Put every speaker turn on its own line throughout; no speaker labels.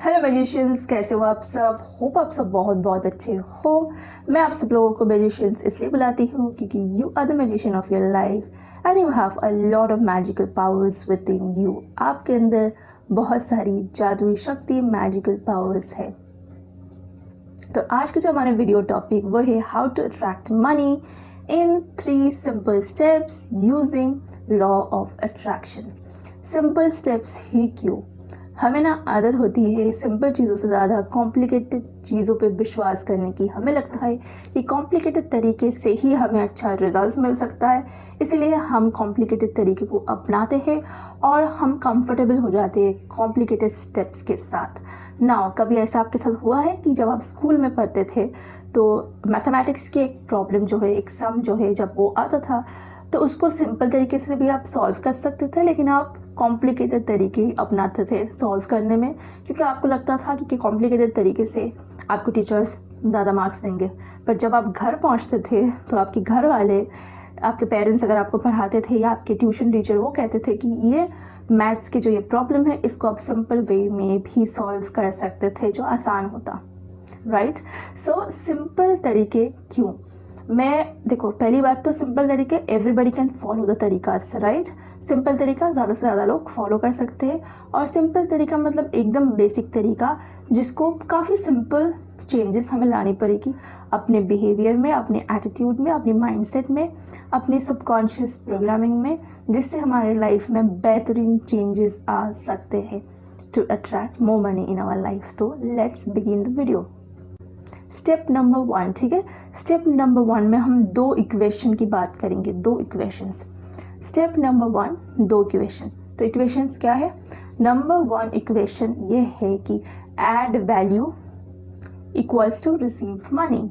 Hello magicians, कैसे हो आप सब? होप आप सब बहुत बहुत अच्छे हो। मैं आप सब लोगों को मैजिशियंस इसलिए बुलाती हूँ क्योंकि you are the magician of your life and you have a lot of magical powers within you. आपके अंदर बहुत सारी जादुई शक्ति, मैजिकल पावर्स है। तो आज का जो हमारा वीडियो टॉपिक वो है how to attract money in 3 simple steps using law of attraction. Simple steps ही क्यों? हमें ना आदत होती है सिंपल चीज़ों से ज़्यादा कॉम्प्लिकेटेड चीज़ों पे विश्वास करने की। हमें लगता है कि कॉम्प्लिकेटेड तरीके से ही हमें अच्छा रिजल्ट मिल सकता है, इसीलिए हम कॉम्प्लिकेटेड तरीके को अपनाते हैं और हम कंफर्टेबल हो जाते हैं कॉम्प्लिकेटेड स्टेप्स के साथ। ना कभी ऐसा आपके साथ हुआ है कि जब आप स्कूल में पढ़ते थे तो मैथमेटिक्स की एक प्रॉब्लम जो है, एक सम जो है, जब वो आता था तो उसको सिंपल तरीके से भी आप सॉल्व कर सकते थे, लेकिन आप कॉम्प्लिकेटेड तरीके अपनाते थे सॉल्व करने में, क्योंकि आपको लगता था कि कॉम्प्लिकेटेड तरीके से आपको टीचर्स ज़्यादा मार्क्स देंगे। पर जब आप घर पहुंचते थे तो आपके घर वाले, आपके पेरेंट्स अगर आपको पढ़ाते थे या आपके ट्यूशन टीचर, वो कहते थे कि ये मैथ्स की जो ये प्रॉब्लम है इसको आप सिंपल वे में भी सॉल्व कर सकते थे, जो आसान होता। राइट? सो सिंपल तरीके क्यों? देखो, पहली बात तो सिंपल तरीके एवरीबडी कैन फॉलो द तरीका, राइट? सिंपल तरीका ज़्यादा से ज़्यादा लोग फॉलो कर सकते हैं, और सिंपल तरीका मतलब एकदम बेसिक तरीका जिसको काफ़ी सिंपल चेंजेस हमें लानी पड़ेगी अपने बिहेवियर में, अपने एटीट्यूड में, अपने माइंडसेट में, अपनी सबकॉन्शियस प्रोग्रामिंग में, जिससे हमारे लाइफ में बेहतरीन चेंजेस आ सकते हैं to attract more money in our life. तो let's begin the video. Step number 1, ठीक है? स्टेप नंबर 1 में हम 2 इक्वेशन की बात करेंगे, 2 इक्वेशंस। Step number 1, 2 equation. तो इक्वेशंस क्या है? नंबर 1 इक्वेशन ये है कि add value equals to receive money.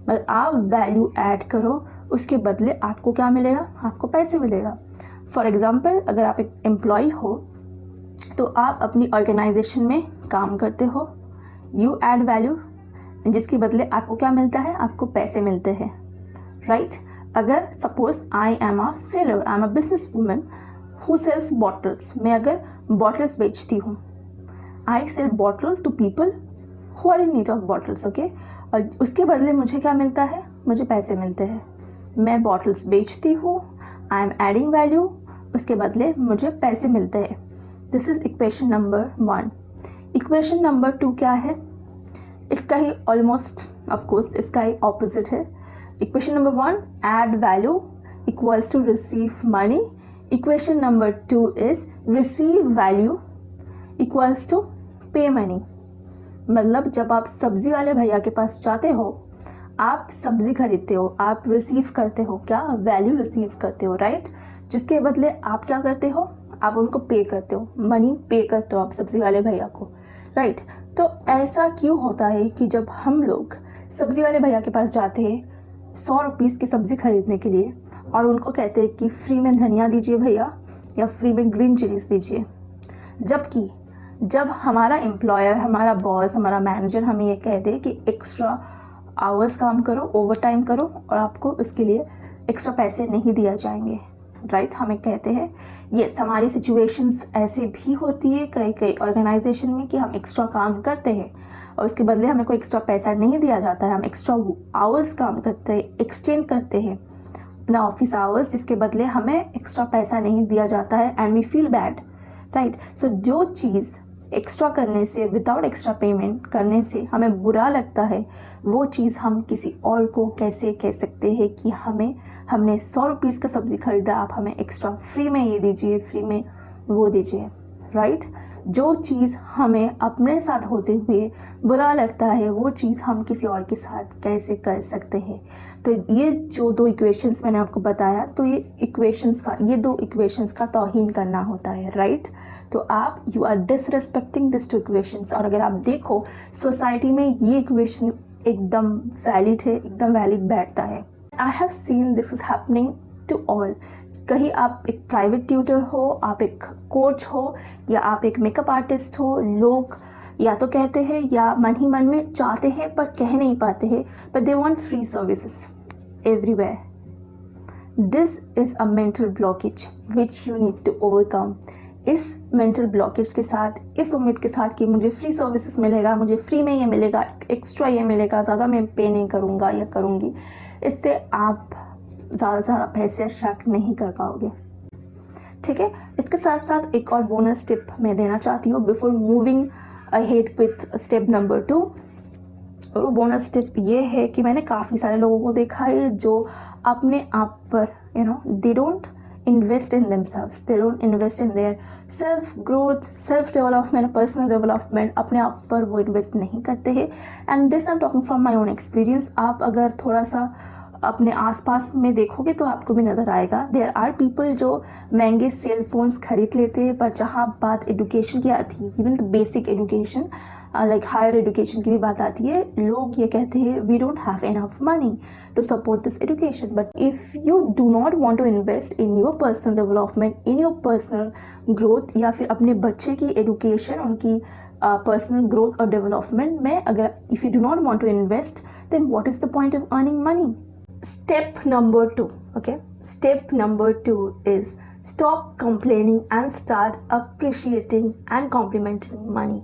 मतलब आप वैल्यू ऐड करो, उसके बदले आपको क्या मिलेगा? आपको पैसे मिलेगा। फॉर एग्जाम्पल, अगर आप एक एम्प्लॉय हो तो आप अपनी ऑर्गेनाइजेशन में काम करते हो, यू ऐड वैल्यू, जिसके बदले आपको क्या मिलता है? आपको पैसे मिलते हैं। राइट? अगर suppose I am a seller, I am a business woman who sells bottles. मैं अगर बॉटल्स बेचती हूँ, I sell bottle to people who are in need of bottles, okay? और उसके बदले मुझे क्या मिलता है? मुझे पैसे मिलते हैं। मैं बॉटल्स बेचती हूँ, आई एम एडिंग वैल्यू, उसके बदले मुझे पैसे मिलते हैं। This is equation number 1। Equation number 2 क्या है? इसका ही ऑलमोस्ट, ऑफकोर्स इसका ही ऑपोजिट है। Equation number 1 add value equals to receive money. Equation number 2 is receive value equals to pay money. मतलब जब आप सब्जी वाले भैया के पास जाते हो, आप सब्जी खरीदते हो, आप रिसीव करते हो, क्या? वैल्यू रिसीव करते हो, राइट? जिसके बदले आप क्या करते हो? आप उनको पे करते हो, मनी पे करते हो आप सब्जी वाले भैया को, राइट? तो ऐसा क्यों होता है कि जब हम लोग सब्जी वाले भैया के पास जाते हैं 100 रुपीज़ की सब्ज़ी खरीदने के लिए, और उनको कहते हैं कि फ्री में धनिया दीजिए भैया, या फ्री में ग्रीन चिलीज दीजिए, जबकि जब हमारा एम्प्लॉयर, हमारा बॉस, हमारा मैनेजर हमें ये कह दे कि एक्स्ट्रा आवर्स काम करो, ओवर टाइम करो, और आपको उसके लिए एक्स्ट्रा पैसे नहीं दिए जाएंगे, राइट? हमें कहते हैं यस, हमारी सिचुएशंस ऐसे भी होती है कई कई ऑर्गेनाइजेशन में कि हम एक्स्ट्रा काम करते हैं और उसके बदले हमें कोई एक्स्ट्रा पैसा नहीं दिया जाता है। हम एक्स्ट्रा आवर्स काम करते हैं, एक्सटेंड करते हैं अपना ऑफिस आवर्स, जिसके बदले हमें एक्स्ट्रा पैसा नहीं दिया जाता है, and we feel bad, right? So जो चीज़ एक्स्ट्रा करने से, विदाउट एक्स्ट्रा पेमेंट करने से हमें बुरा लगता है, वो चीज़ हम किसी और को कैसे कह सकते हैं कि हमने 100 रुपीज़ का सब्ज़ी खरीदा, आप हमें एक्स्ट्रा फ्री में ये दीजिए, फ्री में वो दीजिए, राइट? जो चीज़ हमें अपने साथ होते हुए बुरा लगता है, वो चीज़ हम किसी और के साथ कैसे कर सकते हैं? तो ये जो 2 इक्वेशंस मैंने आपको बताया, तो ये 2 इक्वेशंस का तौहीन करना होता है, राइट? तो आप you are disrespecting this 2 equations. और अगर आप देखो सोसाइटी में ये इक्वेशन एकदम वैलिड है, एकदम वैलिड बैठता है। I have seen this is happening to all. कहीं आप एक प्राइवेट ट्यूटर हो, आप एक कोच हो, या आप एक मेकअप आर्टिस्ट हो, लोग या तो कहते हैं या मन ही मन में चाहते हैं पर कह नहीं पाते हैं, but they want free services everywhere. This is a mental blockage which you need to overcome. इस मेंटल ब्लॉकेज के साथ, इस उम्मीद के साथ कि मुझे फ्री सर्विसेज मिलेगा, मुझे फ्री में ये मिलेगा, एक्स्ट्रा ये मिलेगा, ज़्यादा मैं पे नहीं करूँगा या करूँगी, इससे आप ज़्यादा से ज़्यादा पैसे अट्रैक्ट नहीं कर पाओगे। ठीक है, इसके साथ साथ एक और बोनस टिप मैं देना चाहती हूँ before moving ahead with step number 2। और वो बोनस टिप ये है कि मैंने काफ़ी सारे लोगों को देखा है जो अपने आप पर they don't invest in themselves, they don't invest in their self growth, self development, personal development, अपने आप पर वो इन्वेस्ट नहीं करते हैं। And this I am talking from my own experience. आप अगर थोड़ा सा अपने आसपास में देखोगे तो आपको भी नज़र आएगा, देयर आर पीपल जो महंगे सेल फोन्स खरीद लेते हैं, पर जहाँ बात एडुकेशन की आती है, even basic education like higher education की भी बात आती है, लोग ये कहते हैं we don't have enough money to support this education. But if you do not want to invest in your personal development, in your personal growth, या फिर अपने बच्चे की एडुकेशन, उनकी पर्सनल ग्रोथ और डेवलपमेंट में अगर if you do not want to invest, then what is the point of earning money? Step number 2, okay? Step number 2 is stop complaining and start appreciating and complimenting money.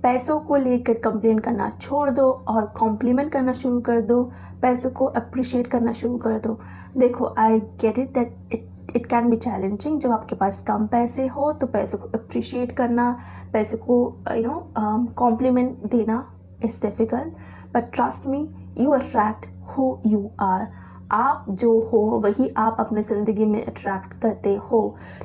पैसों को लेकर complain करना छोड़ दो और complement करना शुरू कर दो, पैसों को अप्रिशिएट करना शुरू कर दो। देखो, I get it that it can be challenging. जब आपके पास कम पैसे हो तो पैसों को अप्रिशिएट करना, पैसे को कॉम्प्लीमेंट देना is difficult, but trust me, you attract who you are। आप जो हो वही आप अपने ज़िंदगी में अट्रैक्ट करते हो।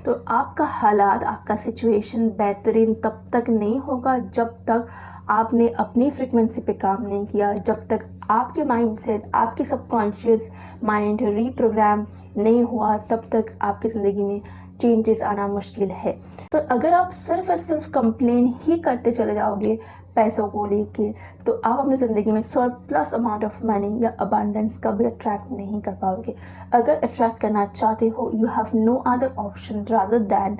तो आपका हालात, आपका सिचुएशन बेहतरीन तब तक नहीं होगा जब तक आपने अपनी फ्रिक्वेंसी पे काम नहीं किया, जब तक आपके माइंडसेट, आपके सबकॉन्शियस माइंड रीप्रोग्राम नहीं हुआ, तब तक आपकी ज़िंदगी में चेंजेस आना मुश्किल है। तो अगर आप सिर्फ और सिर्फ कंप्लेन ही करते चले जाओगे पैसों को लेके, तो आप अपनी ज़िंदगी में सरप्लस अमाउंट ऑफ मनी या अबंडेंस कभी अट्रैक्ट नहीं कर पाओगे। अगर अट्रैक्ट करना चाहते हो, you have no other option rather than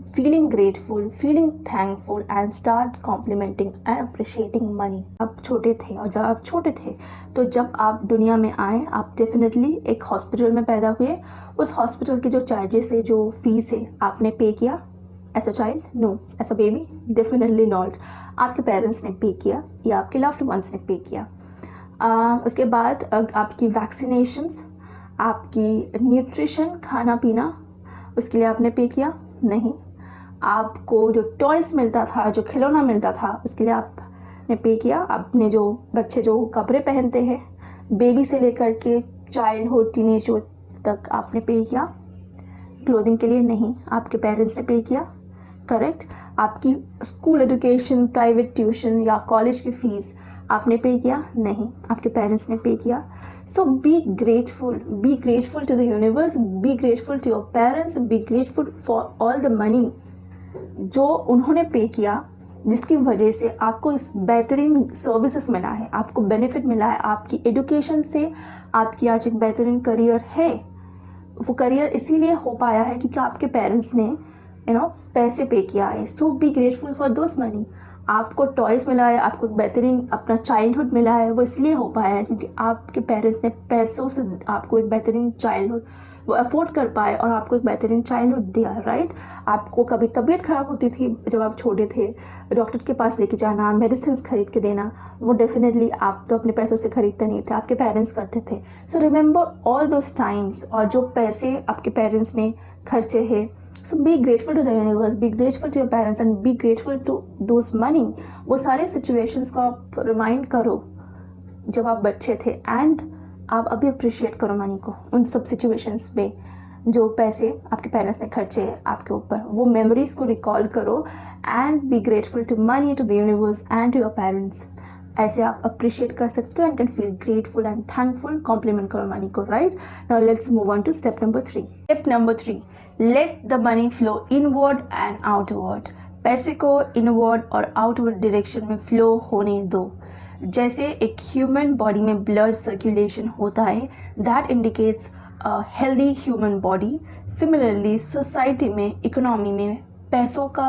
feeling grateful, feeling thankful and start complimenting and appreciating money। आप छोटे थे, और जब आप छोटे थे तो जब आप दुनिया में आए, आप डेफिनेटली एक हॉस्पिटल में पैदा हुए। उस हॉस्पिटल के जो चार्जेस है, जो फीस है, आपने पे किया as a child? No. As a baby? Definitely not. आपके पेरेंट्स ने पे किया या आपके लव्ड वंस ने पे किया। उसके बाद आपकी वैक्सीनेशंस, आपकी न्यूट्रिशन, खाना पीना, उसके लिए आपने पे किया? नहीं। आपको जो टॉयस मिलता था, जो खिलौना मिलता था, उसके लिए आपने पे किया? आपने जो बच्चे जो कपड़े पहनते हैं, बेबी से लेकर के चाइल्डहुड, टीनेजहुड तक आपने पे किया? क्लोथिंग के लिए नहीं, आपके पेरेंट्स ने पे किया। करेक्ट। आपकी स्कूल एजुकेशन, प्राइवेट ट्यूशन या कॉलेज की फ़ीस आपने पे किया? नहीं, आपके पेरेंट्स ने पे किया। So be grateful to the universe, be grateful to your parents, be grateful for all the money जो उन्होंने पे किया, जिसकी वजह से आपको इस बेहतरीन सर्विसेज मिला है, आपको बेनिफिट मिला है, आपकी एजुकेशन से आपकी आज एक बेहतरीन करियर है। वो करियर इसीलिए हो पाया है क्योंकि आपके पेरेंट्स ने पैसे पे किया है। So be grateful for those money. आपको टॉयज़ मिला है, आपको बेहतरीन अपना चाइल्डहुड मिला है, वो इसलिए हो पाया है क्योंकि आपके पेरेंट्स ने पैसों से आपको एक बेहतरीन चाइल्डहुड वो अफोर्ड कर पाए और आपको एक बेहतरीन चाइल्डहुड दिया। राइट। आपको कभी तबीयत ख़राब होती थी जब आप छोटे थे, डॉक्टर के पास लेके जाना, मेडिसिन खरीद के देना, वो डेफिनेटली आप तो अपने पैसों से खरीदते नहीं थे, आपके पेरेंट्स करते थे। So remember all those times, और जो पैसे आपके पेरेंट्स ने खर्चे हैं। So be grateful to the universe, be grateful to your parents and be grateful to those money. वो सारे सिचुएशंस को आप रिमाइंड करो जब आप बच्चे थे, एंड आप अभी अप्रिशिएट करो मनी को उन सब सिचुएशंस में जो पैसे आपके पेरेंट्स ने खर्चे आपके ऊपर। वो मेमोरीज़ को रिकॉल करो and be grateful to money, to the universe and to your parents. ऐसे आप अप्रिशिएट कर सकते हो and can feel grateful and thankful. Compliment करो मनी को। Right. Now let's move on to step number 3। Step number 3, let the money flow inward and outward. पैसे को inward और आउटवर्ड डायरेक्शन में फ्लो होने दो। जैसे एक ह्यूमन बॉडी में ब्लड सर्कुलेशन होता है, that indicates a healthy human body. Similarly society में, इकोनॉमी में पैसों का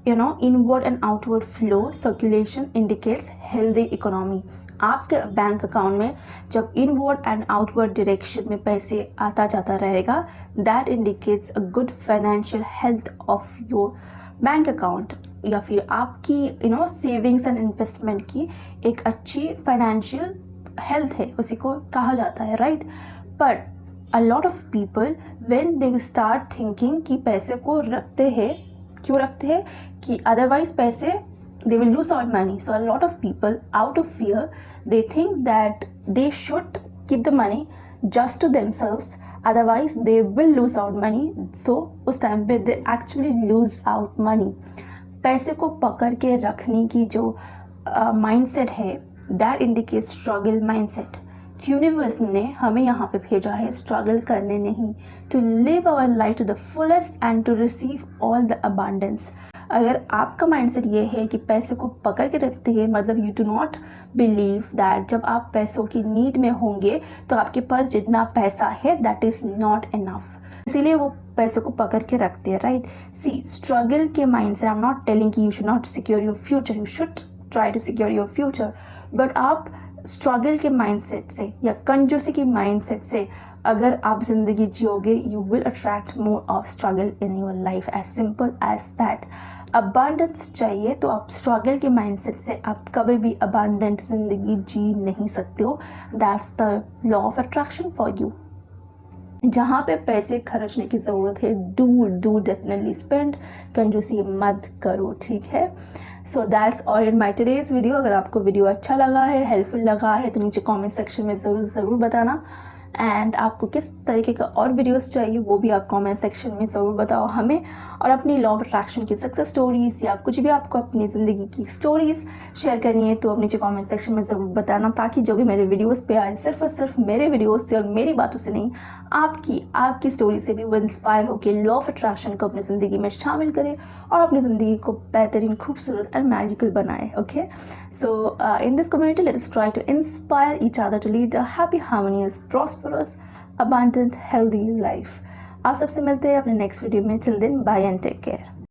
inward and outward flow circulation indicates healthy economy. आपके बैंक अकाउंट में जब इनवर्ड एंड आउटवर्ड डायरेक्शन में पैसे आता जाता रहेगा, that indicates a good financial health of your bank account, या फिर आपकी सेविंग्स एंड इन्वेस्टमेंट की एक अच्छी फाइनेंशियल हेल्थ है, उसी को कहा जाता है, right. But a lot of people when they start thinking कि पैसे को रखते हैं, क्यों रखते हैं कि अदरवाइज पैसे they will lose out money. So a lot of people, out of fear, they think that they should keep the money just to themselves, otherwise they will lose out money. So उस time पे they actually lose out money. पैसे को पकड़ के रखने की जो mindset है, that indicates struggle mindset. Universe ने हमें यहाँ पे भेजा है स्ट्रगल करने नहीं, to live our life to the fullest and to receive all the abundance. अगर आपका माइंडसेट ये है कि पैसे को पकड़ के रखते हैं, मतलब you do not believe that जब आप पैसों की नीड में होंगे तो आपके पास जितना पैसा है दैट इज़ नॉट इनफ, इसीलिए वो पैसों को पकड़ के रखते हैं, राइट। सी स्ट्रगल के mindset, I am not telling कि you should not secure your future, you should try to secure your future, but आप स्ट्रगल के माइंडसेट से या कंजूसी की माइंडसेट से अगर आप जिंदगी जियोगे, you will attract more of struggle in your life, as simple as that. Abundance चाहिए तो आप स्ट्रगल के माइंडसेट से आप कभी भी अबांडेंट जिंदगी जी नहीं सकते हो। That's the law of attraction for you. जहाँ पे पैसे खर्चने की ज़रूरत है, डू डेफिनेटली स्पेंड, कंजूसी मत करो, ठीक है। So that's all in my today's video. अगर आपको वीडियो अच्छा लगा है, हेल्पफुल लगा है तो नीचे कमेंट सेक्शन में ज़रूर बताना। एंड आपको किस तरीके का और वीडियोस चाहिए वो भी आप कमेंट सेक्शन में ज़रूर बताओ हमें। और अपनी लॉ ऑफ अट्रैक्शन की सक्सेस स्टोरीज़ या कुछ भी आपको अपनी ज़िंदगी की स्टोरीज़ शेयर करनी है तो आप नीचे कमेंट सेक्शन में ज़रूर बताना, ताकि जो भी मेरे वीडियोस पे आए सिर्फ और सिर्फ मेरे वीडियोस से और मेरी बातों से नहीं, आपकी स्टोरी से भी वो इंस्पायर होकर लॉ ऑफ अट्रैक्शन को अपनी ज़िंदगी में शामिल करे और अपनी ज़िंदगी को बेहतरीन, खूबसूरत एंड मैजिकल बनाए। Okay, so in this community let us try to inspire each other to lead a happy, harmonious, prosperous, abundant, healthy life। आप सबसे मिलते हैं अपने नेक्स्ट वीडियो में। Till then, bye and take care.